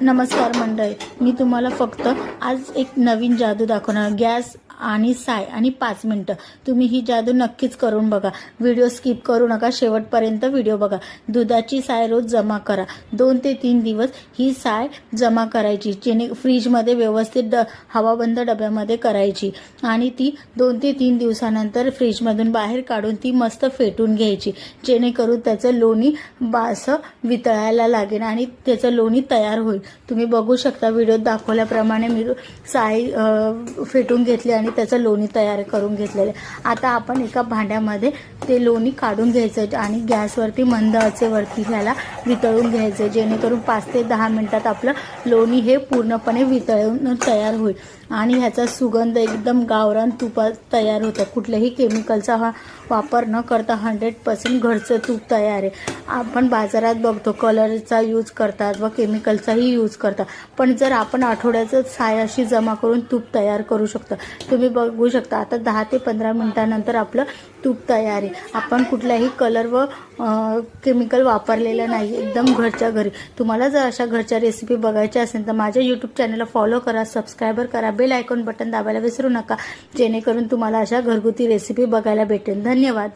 नमस्कार मंडळी, मी तुम्हाला फक्त आज एक नवीन जादू दाखवणार. गॅस आणि साय आणि 5 मिनिटं. तुम्ही ही जादू नक्कीच करून बघा. व्हिडिओ स्किप करू नका, शेवटपर्यंत व्हिडिओ बघा. दुधाची साय रोज जमा करा. 2 ते 3 दिवस ही साय जमा करायची. फ्रीजमध्ये व्यवस्थित हवाबंद डब्यामध्ये करायची आणि ती 2 ते 3 दिवसानंतर फ्रीजमधून बाहेर काढून ती मस्त फेटून घ्यायची, जेणेकरून त्याचं लोणी असं वितळायला लागेल आणि त्याचं लोणी तयार होईल. तुम्ही बघू शकता व्हिडिओत दाखवल्याप्रमाणे मी साय फेटून घेतली आणि त्याचं लोणी तयार करून घेतलेलं. आता आपण एका भांड्यामध्ये ते लोणी काढून घ्यायचं आणि गॅसवरती मंद आचेवरती ह्याला वितळून घ्यायचं, जेणेकरून 5 ते 10 मिनिटात आपलं लोणी हे पूर्णपणे वितळून तयार होईल आणि ह्याचा सुगंध एकदम गावरान तुपात तयार होतं. कुठल्याही केमिकलचा वापर न करता 100% घरचं तूप तयार आहे. आपण बाजारात बघतो कलरचा यूज करतात व केमिकलचाही यूज करतात, पण जर आपण आठवड्याचं साय अशी जमा करून तूप तयार करू शकतो. तुम्ही बघू शकता आता 10 ते 15 मिनिटानंतर आपलं तूप तयार आहे. आपण कुठल्याही कलर व केमिकल वापरलेलं नाही, एकदम घरच्या घरी. तुम्हाला जर अशा घरच्या रेसिपी बघायच्या असेल तर माझ्या यूट्यूब चॅनलला फॉलो करा, सबस्क्राईबर करा, बेल आयकॉन बटन दाबायला विसरू नका, जेणेकरून तुम्हाला अशा घरगुती रेसिपी बघायला भेटेल. धन्यवाद.